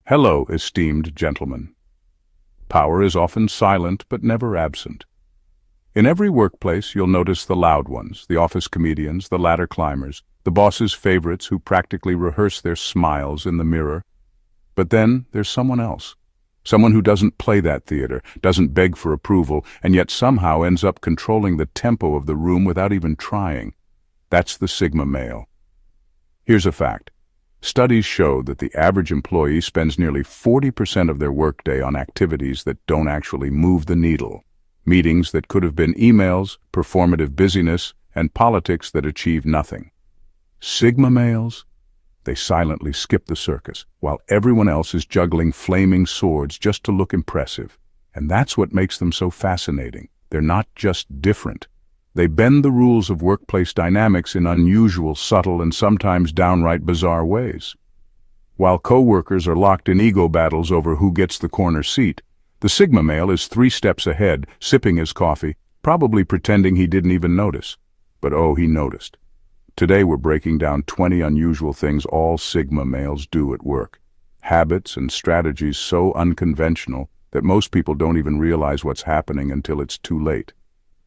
Hello, esteemed gentlemen. Power is often silent but never absent. In every workplace, you'll notice the loud ones, the office comedians, the ladder climbers, the boss's favorites who practically rehearse their smiles in the mirror. But then there's someone else. Someone who doesn't play that theater, doesn't beg for approval, and yet somehow ends up controlling the tempo of the room without even trying. That's the Sigma male. Here's a fact. Studies show that the average employee spends nearly 40% of their workday on activities that don't actually move the needle. Meetings that could have been emails, performative busyness, and politics that achieve nothing. Sigma males? They silently skip the circus, while everyone else is juggling flaming swords just to look impressive. And that's what makes them so fascinating. They're not just different. They bend the rules of workplace dynamics in unusual, subtle, and sometimes downright bizarre ways. While co-workers are locked in ego battles over who gets the corner seat, the Sigma male is 3 steps ahead, sipping his coffee, probably pretending he didn't even notice. But oh, he noticed. Today we're breaking down 20 unusual things all Sigma males do at work. Habits and strategies so unconventional that most people don't even realize what's happening until it's too late.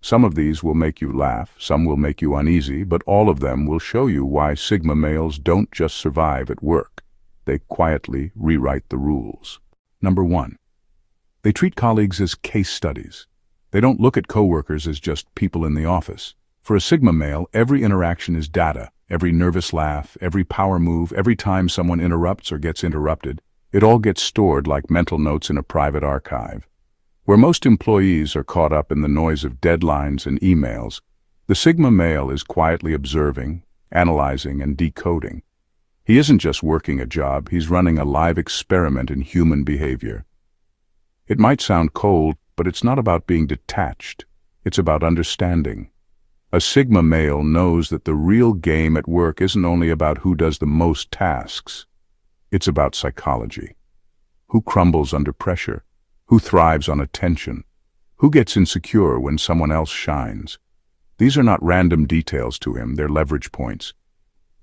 Some of these will make you laugh, some will make you uneasy, but all of them will show you why Sigma males don't just survive at work. They quietly rewrite the rules. Number 1. They treat colleagues as case studies. They don't look at coworkers as just people in the office. For a Sigma male, every interaction is data. Every nervous laugh, every power move, every time someone interrupts or gets interrupted, it all gets stored like mental notes in a private archive. Where most employees are caught up in the noise of deadlines and emails, the Sigma male is quietly observing, analyzing, and decoding. He isn't just working a job, he's running a live experiment in human behavior. It might sound cold, but it's not about being detached. It's about understanding. A Sigma male knows that the real game at work isn't only about who does the most tasks. It's about psychology. Who crumbles under pressure? Who thrives on attention? Who gets insecure when someone else shines? These are not random details to him, they're leverage points.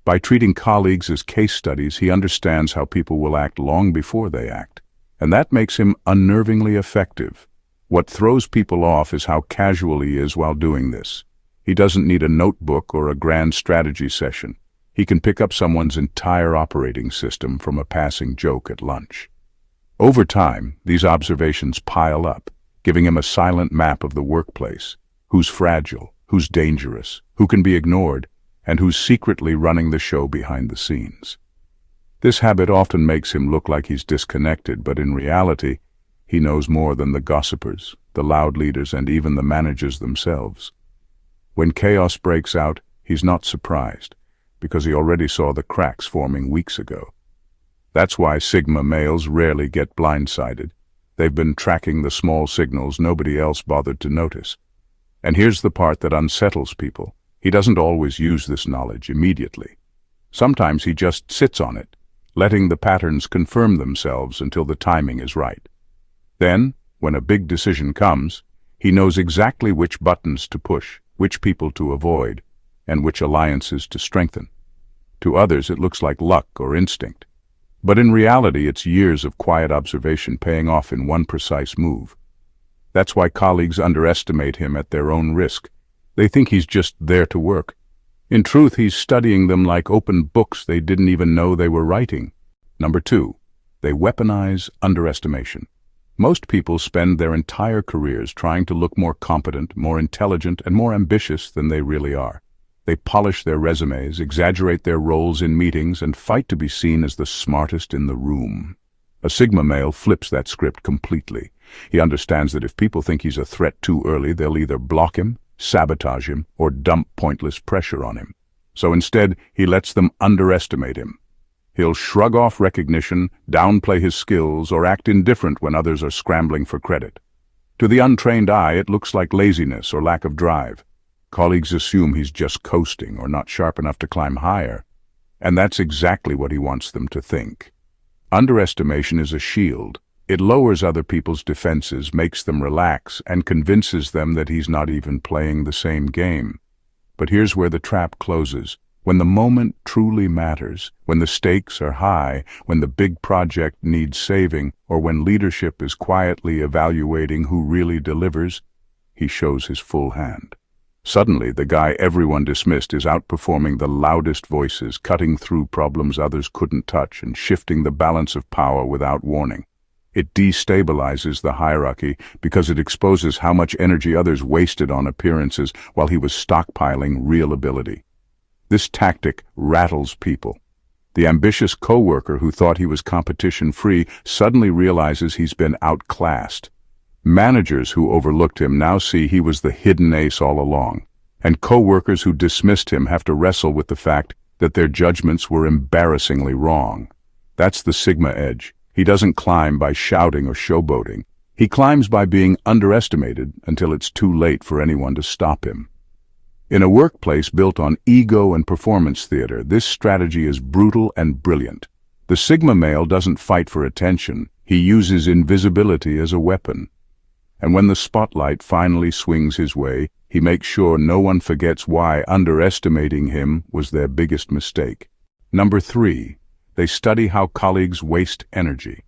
By treating colleagues as case studies, he understands how people will act long before they act. And that makes him unnervingly effective. What throws people off is how casual he is while doing this. He doesn't need a notebook or a grand strategy session. He can pick up someone's entire operating system from a passing joke at lunch. Over time, these observations pile up, giving him a silent map of the workplace. Who's fragile, who's dangerous, who can be ignored, and who's secretly running the show behind the scenes. This habit often makes him look like he's disconnected, but in reality, he knows more than the gossipers, the loud leaders, and even the managers themselves. When chaos breaks out, he's not surprised, because he already saw the cracks forming weeks ago. That's why Sigma males rarely get blindsided. They've been tracking the small signals nobody else bothered to notice. And here's the part that unsettles people. He doesn't always use this knowledge immediately. Sometimes he just sits on it, letting the patterns confirm themselves until the timing is right. Then, when a big decision comes, he knows exactly which buttons to push, which people to avoid, and which alliances to strengthen. To others, it looks like luck or instinct. But in reality, it's years of quiet observation paying off in one precise move. That's why colleagues underestimate him at their own risk. They think he's just there to work. In truth, he's studying them like open books they didn't even know they were writing. Number 2, they weaponize underestimation. Most people spend their entire careers trying to look more competent, more intelligent, and more ambitious than they really are. They polish their resumes, exaggerate their roles in meetings, and fight to be seen as the smartest in the room. A Sigma male flips that script completely. He understands that if people think he's a threat too early, they'll either block him, sabotage him, or dump pointless pressure on him. So instead, he lets them underestimate him. He'll shrug off recognition, downplay his skills, or act indifferent when others are scrambling for credit. To the untrained eye, it looks like laziness or lack of drive. Colleagues assume he's just coasting or not sharp enough to climb higher. And that's exactly what he wants them to think. Underestimation is a shield. It lowers other people's defenses, makes them relax, and convinces them that he's not even playing the same game. But here's where the trap closes. When the moment truly matters, when the stakes are high, when the big project needs saving, or when leadership is quietly evaluating who really delivers, he shows his full hand. Suddenly, the guy everyone dismissed is outperforming the loudest voices, cutting through problems others couldn't touch, and shifting the balance of power without warning. It destabilizes the hierarchy because it exposes how much energy others wasted on appearances while he was stockpiling real ability. This tactic rattles people. The ambitious coworker who thought he was competition-free suddenly realizes he's been outclassed. Managers who overlooked him now see he was the hidden ace all along, and coworkers who dismissed him have to wrestle with the fact that their judgments were embarrassingly wrong. That's the Sigma edge. He doesn't climb by shouting or showboating. He climbs by being underestimated until it's too late for anyone to stop him. In a workplace built on ego and performance theater, this strategy is brutal and brilliant. The Sigma male doesn't fight for attention. He uses invisibility as a weapon. And when the spotlight finally swings his way, he makes sure no one forgets why underestimating him was their biggest mistake. Number 3. They study how colleagues waste energy.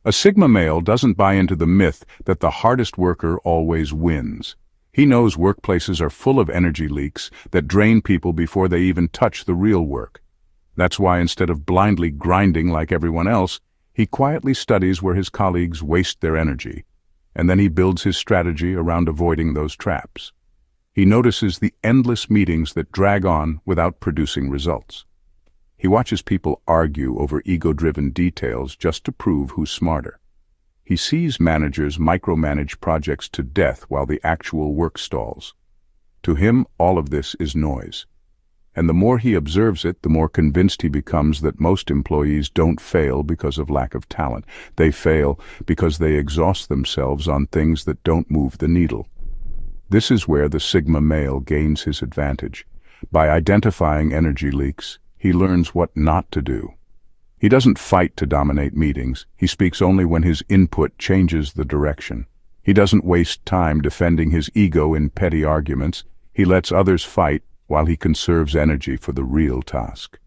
A Sigma male doesn't buy into the myth that the hardest worker always wins. He knows workplaces are full of energy leaks that drain people before they even touch the real work. That's why instead of blindly grinding like everyone else, he quietly studies where his colleagues waste their energy, and then he builds his strategy around avoiding those traps. He notices the endless meetings that drag on without producing results. He watches people argue over ego-driven details just to prove who's smarter. He sees managers micromanage projects to death while the actual work stalls. To him, all of this is noise. And the more he observes it, the more convinced he becomes that most employees don't fail because of lack of talent. They fail because they exhaust themselves on things that don't move the needle. This is where the Sigma male gains his advantage. By identifying energy leaks, he learns what not to do. He doesn't fight to dominate meetings. He speaks only when his input changes the direction. He doesn't waste time defending his ego in petty arguments. He lets others fight while he conserves energy for the real task.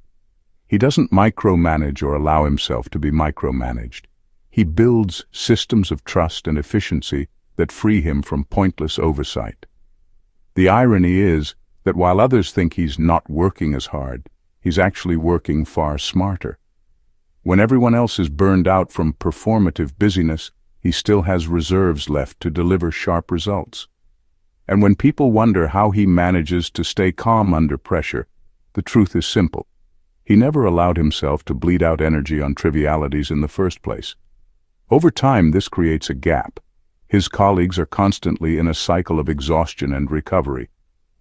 He doesn't micromanage or allow himself to be micromanaged. He builds systems of trust and efficiency that free him from pointless oversight. The irony is that while others think he's not working as hard, he's actually working far smarter. When everyone else is burned out from performative busyness, he still has reserves left to deliver sharp results. And when people wonder how he manages to stay calm under pressure, the truth is simple. He never allowed himself to bleed out energy on trivialities in the first place. Over time, this creates a gap. His colleagues are constantly in a cycle of exhaustion and recovery,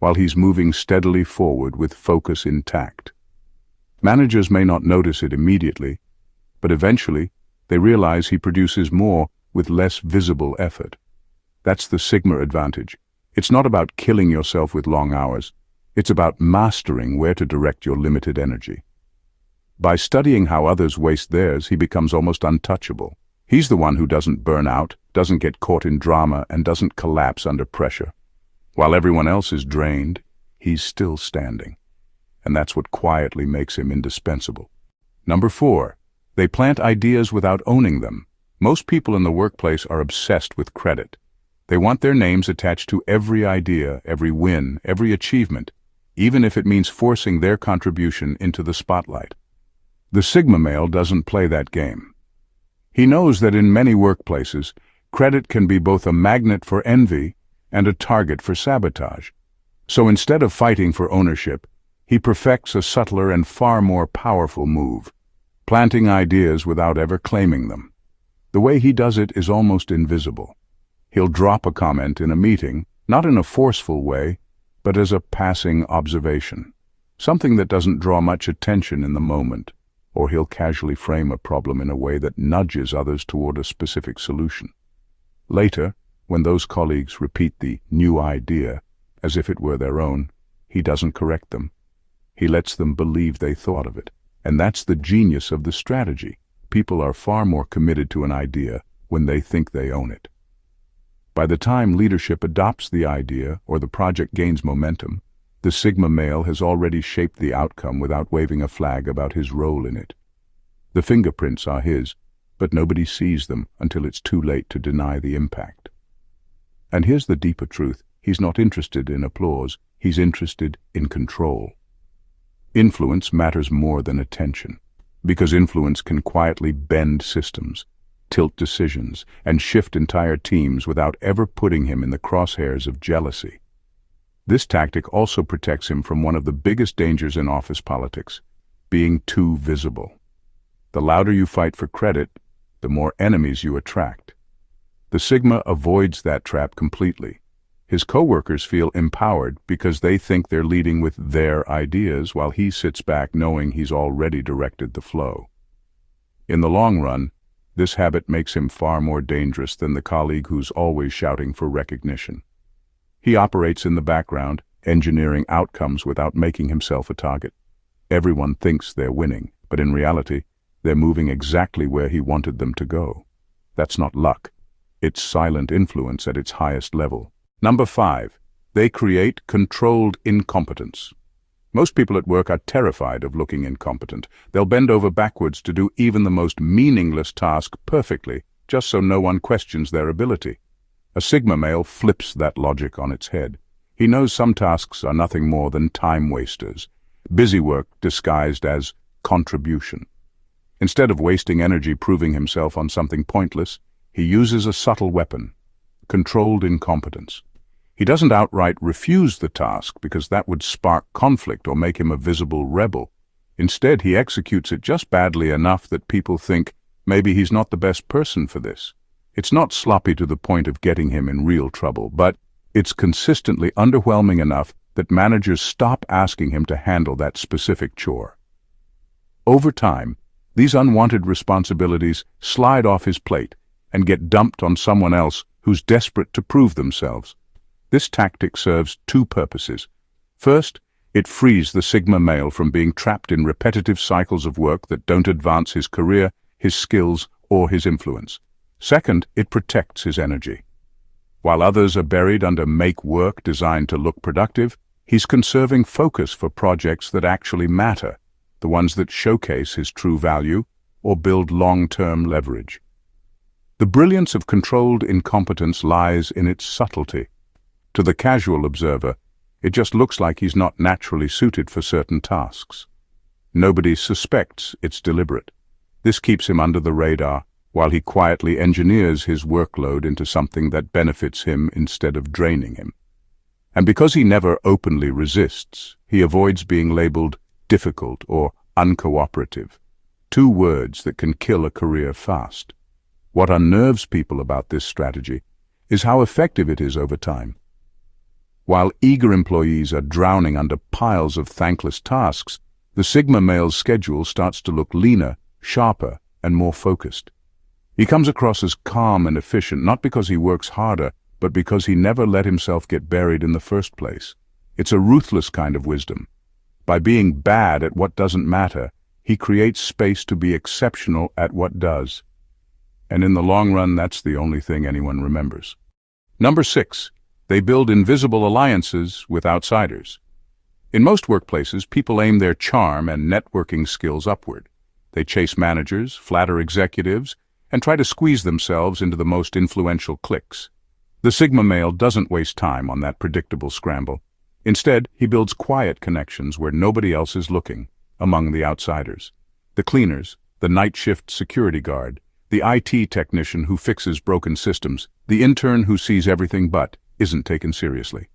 while he's moving steadily forward with focus intact. Managers may not notice it immediately, but eventually they realize he produces more with less visible effort. That's the Sigma advantage. It's not about killing yourself with long hours. It's about mastering where to direct your limited energy. By studying how others waste theirs, he becomes almost untouchable. He's the one who doesn't burn out, doesn't get caught in drama, and doesn't collapse under pressure. While everyone else is drained, he's still standing. And that's what quietly makes him indispensable. Number 4. They plant ideas without owning them. Most people in the workplace are obsessed with credit. They want their names attached to every idea, every win, every achievement, even if it means forcing their contribution into the spotlight. The Sigma male doesn't play that game. He knows that in many workplaces, credit can be both a magnet for envy and a target for sabotage. So instead of fighting for ownership, he perfects a subtler and far more powerful move, planting ideas without ever claiming them. The way he does it is almost invisible. He'll drop a comment in a meeting, not in a forceful way, but as a passing observation, something that doesn't draw much attention in the moment, or he'll casually frame a problem in a way that nudges others toward a specific solution. Later, when those colleagues repeat the new idea as if it were their own, he doesn't correct them. He lets them believe they thought of it. And that's the genius of the strategy. People are far more committed to an idea when they think they own it. By the time leadership adopts the idea or the project gains momentum, The Sigma male has already shaped the outcome without waving a flag about his role in it. The fingerprints are his, but nobody sees them until it's too late to deny the impact. And here's the deeper truth. He's not interested in applause. He's interested in control. Influence matters more than attention, because influence can quietly bend systems, tilt decisions, and shift entire teams without ever putting him in the crosshairs of jealousy. This tactic also protects him from one of the biggest dangers in office politics, being too visible. The louder you fight for credit, the more enemies you attract. The Sigma avoids that trap completely. His coworkers feel empowered because they think they're leading with their ideas, while he sits back knowing he's already directed the flow. In the long run, this habit makes him far more dangerous than the colleague who's always shouting for recognition. He operates in the background, engineering outcomes without making himself a target. Everyone thinks they're winning, but in reality, they're moving exactly where he wanted them to go. That's not luck. It's silent influence at its highest level. Number 5. They create controlled incompetence. Most people at work are terrified of looking incompetent. They'll bend over backwards to do even the most meaningless task perfectly, just so no one questions their ability. A Sigma male flips that logic on its head. He knows some tasks are nothing more than time wasters, busy work disguised as contribution. Instead of wasting energy proving himself on something pointless, he uses a subtle weapon: controlled incompetence. He doesn't outright refuse the task because that would spark conflict or make him a visible rebel. Instead, he executes it just badly enough that people think maybe he's not the best person for this. It's not sloppy to the point of getting him in real trouble, but it's consistently underwhelming enough that managers stop asking him to handle that specific chore. Over time, these unwanted responsibilities slide off his plate and get dumped on someone else who's desperate to prove themselves. This tactic serves two purposes. First, it frees the Sigma male from being trapped in repetitive cycles of work that don't advance his career, his skills, or his influence. Second, it protects his energy. While others are buried under make work designed to look productive, he's conserving focus for projects that actually matter, the ones that showcase his true value or build long-term leverage. The brilliance of controlled incompetence lies in its subtlety. To the casual observer, it just looks like he's not naturally suited for certain tasks. Nobody suspects it's deliberate. This keeps him under the radar, while he quietly engineers his workload into something that benefits him instead of draining him. And because he never openly resists, he avoids being labeled difficult or uncooperative, two words that can kill a career fast. What unnerves people about this strategy is how effective it is over time. While eager employees are drowning under piles of thankless tasks, the Sigma male's schedule starts to look leaner, sharper, and more focused. He comes across as calm and efficient not because he works harder, but because he never let himself get buried in the first place. It's a ruthless kind of wisdom. By being bad at what doesn't matter, he creates space to be exceptional at what does. And in the long run, that's the only thing anyone remembers. Number 6. They build invisible alliances with outsiders. In most workplaces, people aim their charm and networking skills upward. They chase managers, flatter executives, and try to squeeze themselves into the most influential cliques. The Sigma male doesn't waste time on that predictable scramble. Instead, he builds quiet connections where nobody else is looking, among the outsiders. The cleaners, the night shift security guard, the IT technician who fixes broken systems, the intern who sees everything but isn't taken seriously.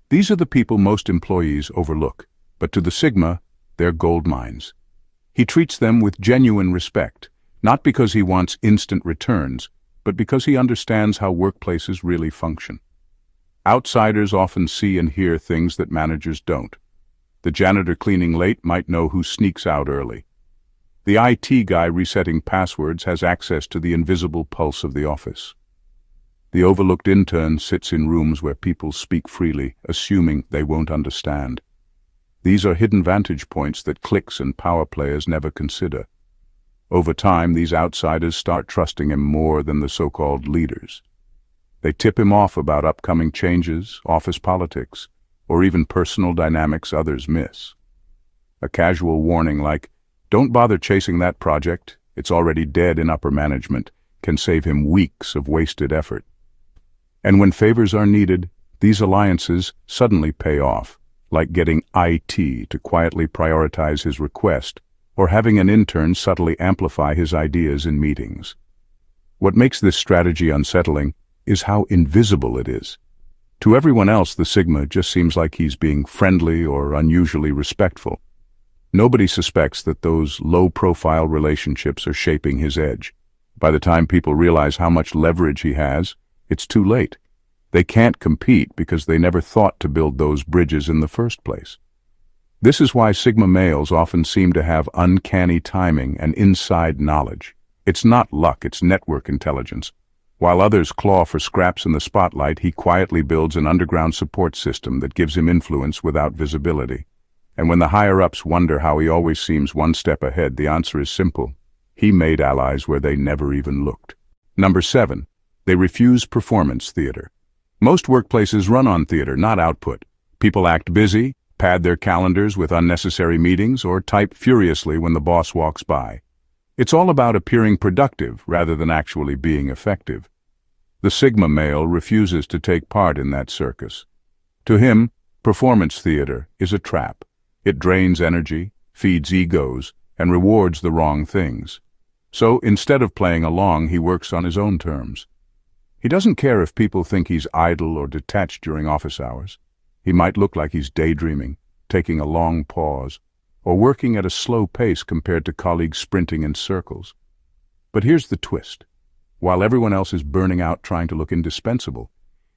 These are the people most employees overlook, but to the Sigma, they're gold mines. He treats them with genuine respect, not because he wants instant returns, but because he understands how workplaces really function. Outsiders often see and hear things that managers don't. The janitor cleaning late might know who sneaks out early. The IT guy resetting passwords has access to the invisible pulse of the office. The overlooked intern sits in rooms where people speak freely, assuming they won't understand. These are hidden vantage points that cliques and power players never consider. Over time, these outsiders start trusting him more than the so-called leaders. They tip him off about upcoming changes, office politics, or even personal dynamics others miss. A casual warning like, "Don't bother chasing that project, it's already dead in upper management," can save him weeks of wasted effort. And when favors are needed, these alliances suddenly pay off, like getting IT to quietly prioritize his request, or having an intern subtly amplify his ideas in meetings. What makes this strategy unsettling is how invisible it is. To everyone else, the Sigma just seems like he's being friendly or unusually respectful. Nobody suspects that those low-profile relationships are shaping his edge. By the time people realize how much leverage he has, it's too late. They can't compete because they never thought to build those bridges in the first place. This is why Sigma males often seem to have uncanny timing and inside knowledge. It's not luck, it's network intelligence. While others claw for scraps in the spotlight, he quietly builds an underground support system that gives him influence without visibility. And when the higher-ups wonder how he always seems one step ahead, the answer is simple. He made allies where they never even looked. Number 7. They refuse performance theater. Most workplaces run on theater, not output. People act busy, pad their calendars with unnecessary meetings, or type furiously when the boss walks by. It's all about appearing productive rather than actually being effective. The Sigma male refuses to take part in that circus. To him, performance theater is a trap. It drains energy, feeds egos, and rewards the wrong things. So instead of playing along, he works on his own terms. He doesn't care if people think he's idle or detached during office hours. He might look like he's daydreaming, taking a long pause, or working at a slow pace compared to colleagues sprinting in circles. But here's the twist. While everyone else is burning out trying to look indispensable,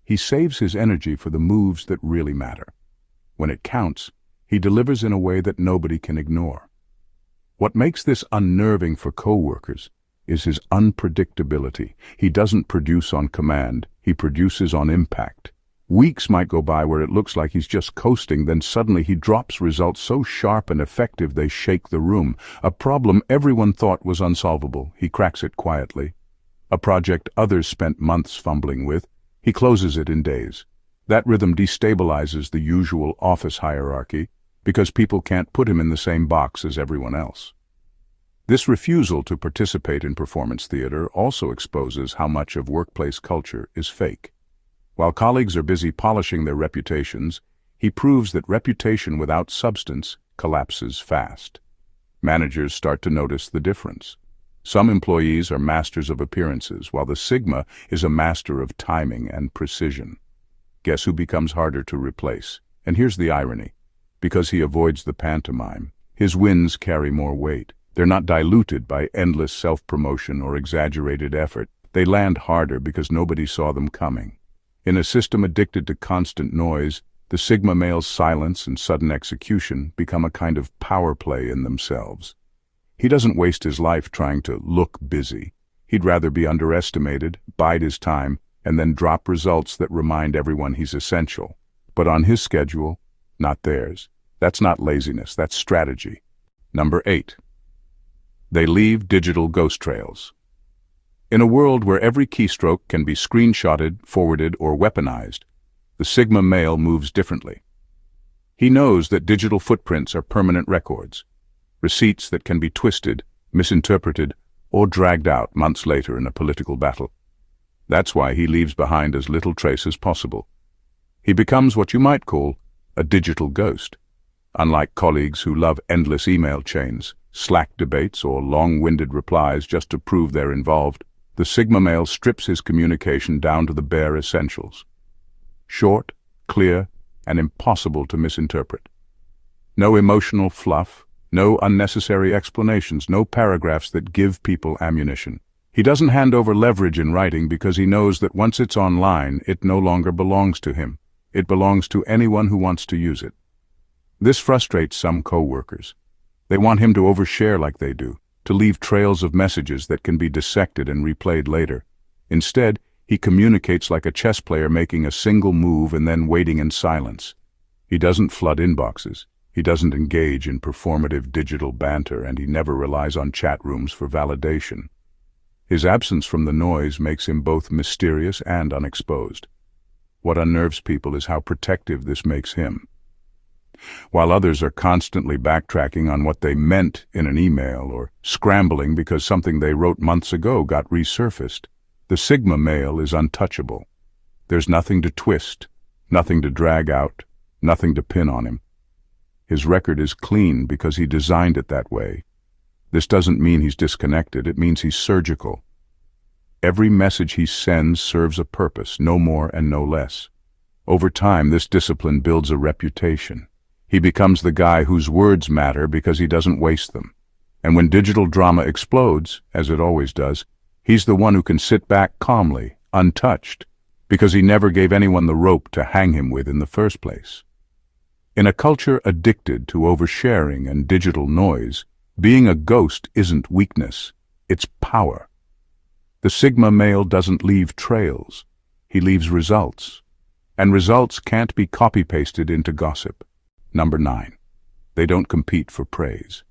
he saves his energy for the moves that really matter. When it counts, he delivers in a way that nobody can ignore. What makes this unnerving for coworkers is his unpredictability. He doesn't produce on command, he produces on impact. Weeks might go by where it looks like he's just coasting, then suddenly he drops results so sharp and effective they shake the room. A problem everyone thought was unsolvable, he cracks it quietly. A project others spent months fumbling with, he closes it in days. That rhythm destabilizes the usual office hierarchy because people can't put him in the same box as everyone else. This refusal to participate in performance theater also exposes how much of workplace culture is fake. While colleagues are busy polishing their reputations, he proves that reputation without substance collapses fast. Managers start to notice the difference. Some employees are masters of appearances, while the Sigma is a master of timing and precision. Guess who becomes harder to replace? And here's the irony. Because he avoids the pantomime, his wins carry more weight. They're not diluted by endless self-promotion or exaggerated effort. They land harder because nobody saw them coming. In a system addicted to constant noise, the Sigma male's silence and sudden execution become a kind of power play in themselves. He doesn't waste his life trying to look busy. He'd rather be underestimated, bide his time, and then drop results that remind everyone he's essential. But on his schedule, not theirs. That's not laziness, that's strategy. Number 8. They leave digital ghost trails. In a world where every keystroke can be screenshotted, forwarded, or weaponized, the Sigma male moves differently. He knows that digital footprints are permanent records, receipts that can be twisted, misinterpreted, or dragged out months later in a political battle. That's why he leaves behind as little trace as possible. He becomes what you might call a digital ghost. Unlike colleagues who love endless email chains, Slack debates, or long-winded replies just to prove they're involved, the Sigma male strips his communication down to the bare essentials. Short, clear, and impossible to misinterpret. No emotional fluff, no unnecessary explanations, no paragraphs that give people ammunition. He doesn't hand over leverage in writing because he knows that once it's online, it no longer belongs to him. It belongs to anyone who wants to use it. This frustrates some co-workers. They want him to overshare like they do, to leave trails of messages that can be dissected and replayed later. Instead, he communicates like a chess player making a single move and then waiting in silence. He doesn't flood inboxes. He doesn't engage in performative digital banter, and he never relies on chat rooms for validation. His absence from the noise makes him both mysterious and unexposed. What unnerves people is how protective this makes him. While others are constantly backtracking on what they meant in an email or scrambling because something they wrote months ago got resurfaced, the Sigma male is untouchable. There's nothing to twist, nothing to drag out, nothing to pin on him. His record is clean because he designed it that way. This doesn't mean he's disconnected, it means he's surgical. Every message he sends serves a purpose, no more and no less. Over time, this discipline builds a reputation. He becomes the guy whose words matter because he doesn't waste them. And when digital drama explodes, as it always does, he's the one who can sit back calmly, untouched, because he never gave anyone the rope to hang him with in the first place. In a culture addicted to oversharing and digital noise, being a ghost isn't weakness, it's power. The Sigma male doesn't leave trails, he leaves results. And results can't be copy-pasted into gossip. Number 9. They don't compete for praise.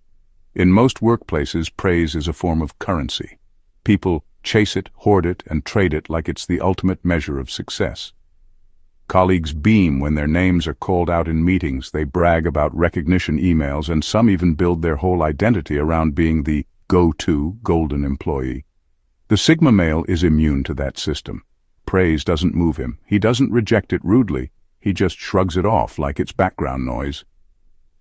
In most workplaces, praise is a form of currency. People chase it, hoard it, and trade it like it's the ultimate measure of success. Colleagues beam when their names are called out in meetings, they brag about recognition emails, and some even build their whole identity around being the go-to golden employee. The Sigma male is immune to that system. Praise doesn't move him. He doesn't reject it rudely. He just shrugs it off like it's background noise.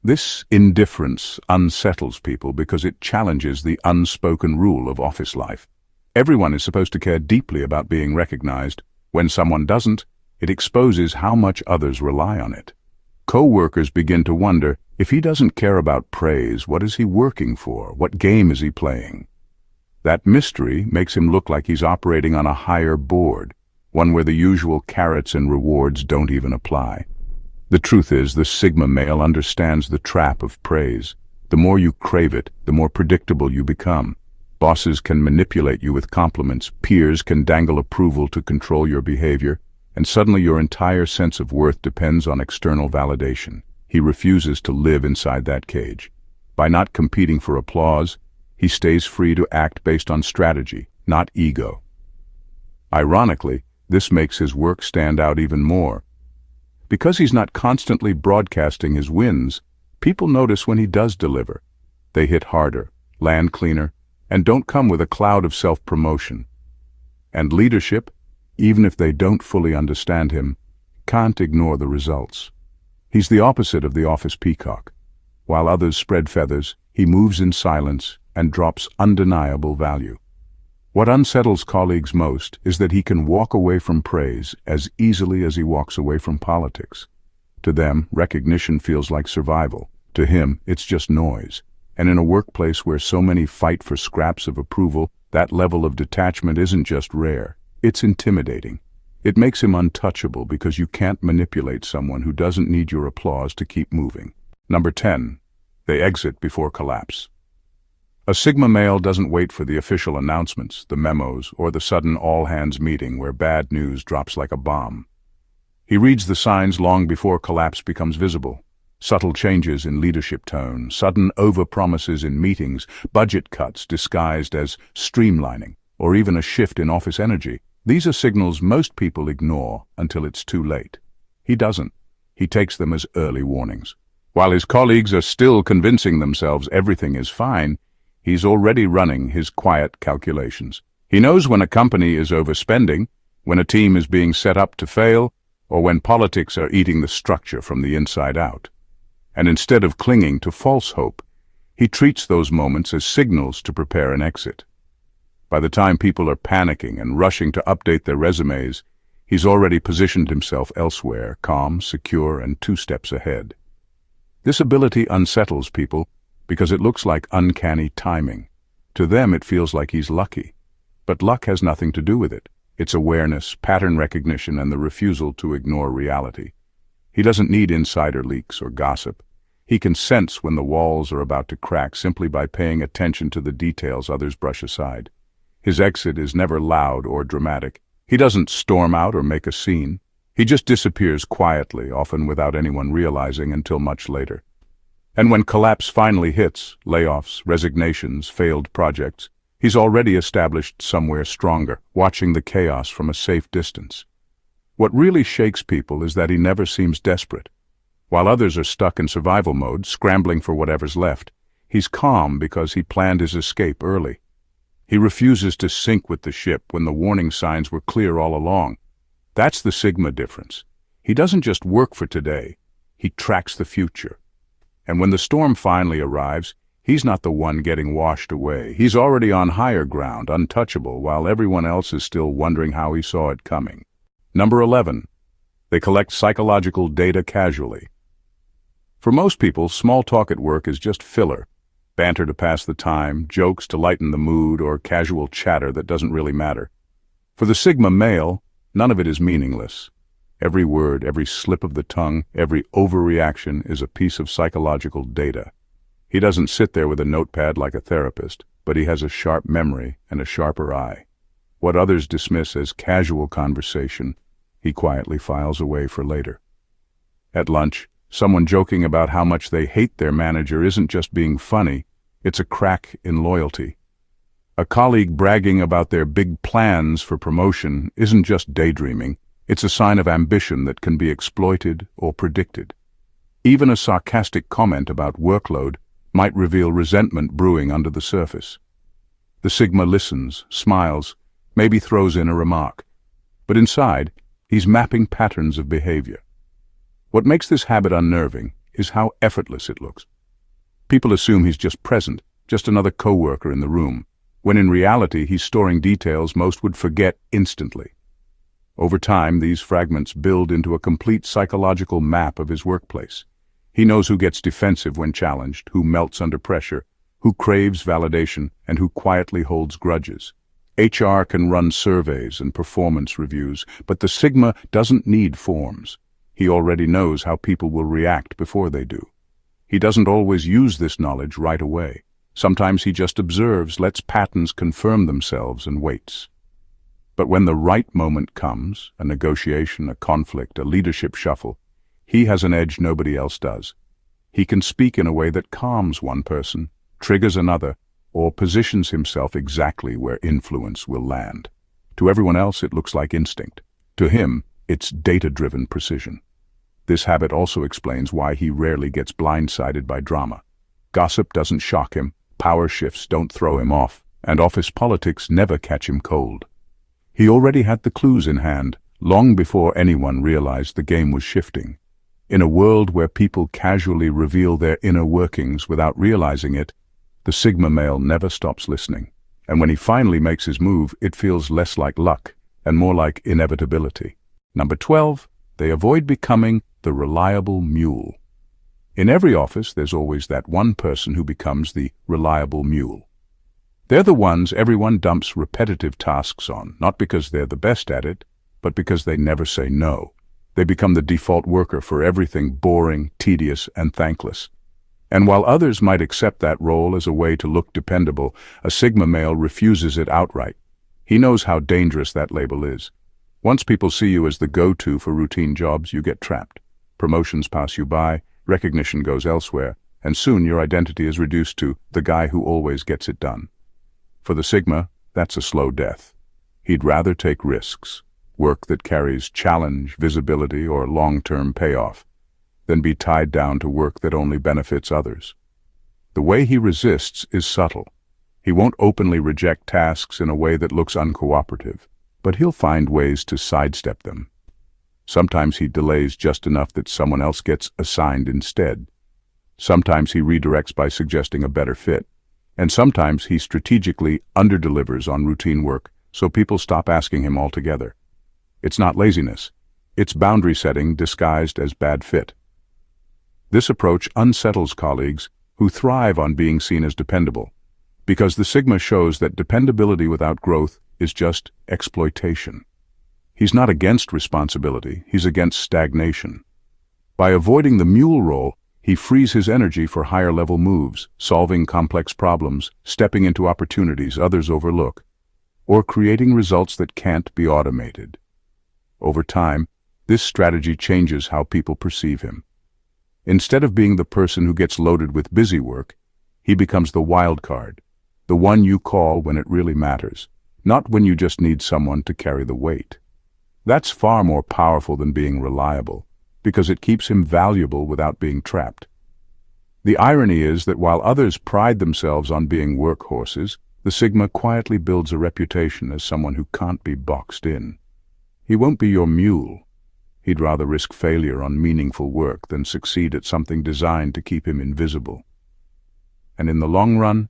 This indifference unsettles people because it challenges the unspoken rule of office life. Everyone is supposed to care deeply about being recognized. When someone doesn't, it exposes how much others rely on it. Co-workers begin to wonder, if he doesn't care about praise, what is he working for? What game is he playing? That mystery makes him look like he's operating on a higher board, one where the usual carrots and rewards don't even apply. The truth is, the Sigma male understands the trap of praise. The more you crave it, the more predictable you become. Bosses can manipulate you with compliments, peers can dangle approval to control your behavior, and suddenly your entire sense of worth depends on external validation. He refuses to live inside that cage. By not competing for applause, he stays free to act based on strategy, not ego. Ironically, this makes his work stand out even more. Because he's not constantly broadcasting his wins, people notice when he does deliver. They hit harder, land cleaner, and don't come with a cloud of self-promotion. And leadership, even if they don't fully understand him, can't ignore the results. He's the opposite of the office peacock. While others spread feathers, he moves in silence and drops undeniable value. What unsettles colleagues most is that he can walk away from praise as easily as he walks away from politics. To them, recognition feels like survival. To him, it's just noise. And in a workplace where so many fight for scraps of approval, that level of detachment isn't just rare, it's intimidating. It makes him untouchable because you can't manipulate someone who doesn't need your applause to keep moving. Number 10. They exit before collapse. A Sigma male doesn't wait for the official announcements, the memos, or the sudden all-hands meeting where bad news drops like a bomb. He reads the signs long before collapse becomes visible. Subtle changes in leadership tone, sudden overpromises in meetings, budget cuts disguised as streamlining, or even a shift in office energy. These are signals most people ignore until it's too late. He doesn't. He takes them as early warnings. While his colleagues are still convincing themselves everything is fine, he's already running his quiet calculations. He knows when a company is overspending, when a team is being set up to fail, or when politics are eating the structure from the inside out. And instead of clinging to false hope, he treats those moments as signals to prepare an exit. By the time people are panicking and rushing to update their resumes, he's already positioned himself elsewhere, calm, secure, and 2 steps ahead. This ability unsettles people because it looks like uncanny timing. To them, it feels like he's lucky. But luck has nothing to do with it. It's awareness, pattern recognition, and the refusal to ignore reality. He doesn't need insider leaks or gossip. He can sense when the walls are about to crack simply by paying attention to the details others brush aside. His exit is never loud or dramatic. He doesn't storm out or make a scene. He just disappears quietly, often without anyone realizing until much later. And when collapse finally hits, layoffs, resignations, failed projects, he's already established somewhere stronger, watching the chaos from a safe distance. What really shakes people is that he never seems desperate. While others are stuck in survival mode, scrambling for whatever's left, he's calm because he planned his escape early. He refuses to sink with the ship when the warning signs were clear all along. That's the Sigma difference. He doesn't just work for today, he tracks the future. And when the storm finally arrives, he's not the one getting washed away. He's already on higher ground, untouchable, while everyone else is still wondering how he saw it coming. Number 11. They collect psychological data casually. For most people, small talk at work is just filler. Banter to pass the time, jokes to lighten the mood, or casual chatter that doesn't really matter. For the Sigma male, none of it is meaningless. Every word, every slip of the tongue, every overreaction is a piece of psychological data. He doesn't sit there with a notepad like a therapist, but he has a sharp memory and a sharper eye. What others dismiss as casual conversation, he quietly files away for later. At lunch, someone joking about how much they hate their manager isn't just being funny, it's a crack in loyalty. A colleague bragging about their big plans for promotion isn't just daydreaming, it's a sign of ambition that can be exploited or predicted. Even a sarcastic comment about workload might reveal resentment brewing under the surface. The Sigma listens, smiles, maybe throws in a remark. But inside, he's mapping patterns of behavior. What makes this habit unnerving is how effortless it looks. People assume he's just present, just another coworker in the room, when in reality he's storing details most would forget instantly. Over time, these fragments build into a complete psychological map of his workplace. He knows who gets defensive when challenged, who melts under pressure, who craves validation, and who quietly holds grudges. HR can run surveys and performance reviews, but the Sigma doesn't need forms. He already knows how people will react before they do. He doesn't always use this knowledge right away. Sometimes he just observes, lets patterns confirm themselves, and waits. But when the right moment comes, a negotiation, a conflict, a leadership shuffle, he has an edge nobody else does. He can speak in a way that calms one person, triggers another, or positions himself exactly where influence will land. To everyone else, it looks like instinct. To him, it's data-driven precision. This habit also explains why he rarely gets blindsided by drama. Gossip doesn't shock him, power shifts don't throw him off, and office politics never catch him cold. He already had the clues in hand, long before anyone realized the game was shifting. In a world where people casually reveal their inner workings without realizing it, the Sigma male never stops listening. And when he finally makes his move, it feels less like luck and more like inevitability. Number 12, they avoid becoming the reliable mule. In every office, there's always that one person who becomes the reliable mule. They're the ones everyone dumps repetitive tasks on, not because they're the best at it, but because they never say no. They become the default worker for everything boring, tedious, and thankless. And while others might accept that role as a way to look dependable, a Sigma male refuses it outright. He knows how dangerous that label is. Once people see you as the go-to for routine jobs, you get trapped. Promotions pass you by, recognition goes elsewhere, and soon your identity is reduced to the guy who always gets it done. For the Sigma, that's a slow death. He'd rather take risks, work that carries challenge, visibility, or long-term payoff, than be tied down to work that only benefits others. The way he resists is subtle. He won't openly reject tasks in a way that looks uncooperative, but he'll find ways to sidestep them. Sometimes he delays just enough that someone else gets assigned instead. Sometimes he redirects by suggesting a better fit. And sometimes he strategically underdelivers on routine work so people stop asking him altogether. It's not laziness. It's boundary setting disguised as bad fit. This approach unsettles colleagues who thrive on being seen as dependable, because the Sigma shows that dependability without growth is just exploitation. He's not against responsibility, he's against stagnation. By avoiding the mule role, he frees his energy for higher-level moves, solving complex problems, stepping into opportunities others overlook, or creating results that can't be automated. Over time, this strategy changes how people perceive him. Instead of being the person who gets loaded with busy work, he becomes the wild card, the one you call when it really matters, not when you just need someone to carry the weight. That's far more powerful than being reliable, because it keeps him valuable without being trapped. The irony is that while others pride themselves on being workhorses, the Sigma quietly builds a reputation as someone who can't be boxed in. He won't be your mule. He'd rather risk failure on meaningful work than succeed at something designed to keep him invisible. And in the long run,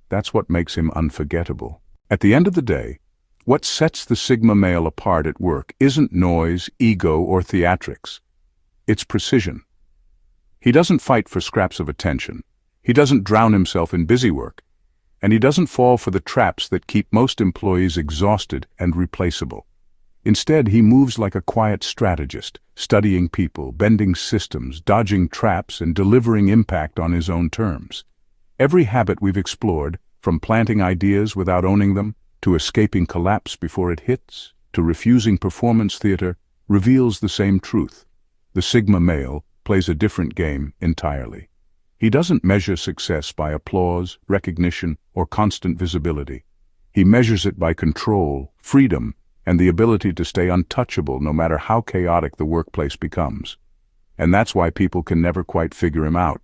that's what makes him unforgettable. At the end of the day, what sets the Sigma male apart at work isn't noise, ego, or theatrics. It's precision. He doesn't fight for scraps of attention. He doesn't drown himself in busy work. And he doesn't fall for the traps that keep most employees exhausted and replaceable. Instead, he moves like a quiet strategist, studying people, bending systems, dodging traps, and delivering impact on his own terms. Every habit we've explored, from planting ideas without owning them, to escaping collapse before it hits, to refusing performance theater, reveals the same truth. The Sigma male plays a different game entirely. He doesn't measure success by applause, recognition, or constant visibility. He measures it by control, freedom, and the ability to stay untouchable no matter how chaotic the workplace becomes. And that's why people can never quite figure him out.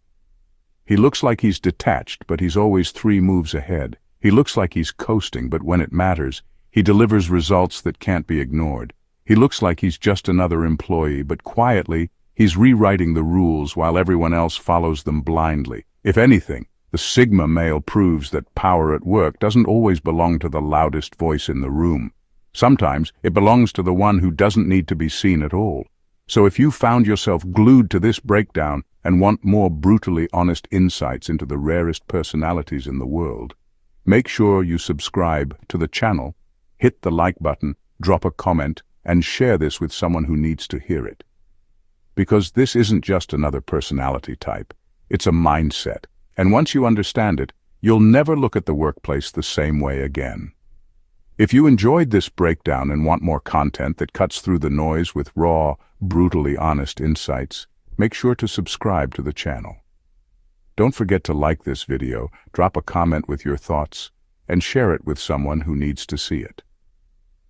He looks like he's detached, but he's always 3 moves ahead. He looks like he's coasting, but when it matters, he delivers results that can't be ignored. He looks like he's just another employee, but quietly, he's rewriting the rules while everyone else follows them blindly. If anything, the Sigma male proves that power at work doesn't always belong to the loudest voice in the room. Sometimes it belongs to the one who doesn't need to be seen at all. So if you found yourself glued to this breakdown and want more brutally honest insights into the rarest personalities in the world, make sure you subscribe to the channel, hit the like button, drop a comment, and share this with someone who needs to hear it. Because this isn't just another personality type, it's a mindset. And once you understand it, you'll never look at the workplace the same way again. If you enjoyed this breakdown and want more content that cuts through the noise with raw, brutally honest insights, make sure to subscribe to the channel. Don't forget to like this video, drop a comment with your thoughts, and share it with someone who needs to see it.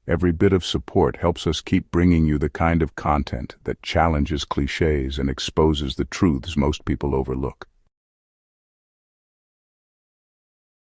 Every bit of support helps us keep bringing you the kind of content that challenges clichés and exposes the truths most people overlook.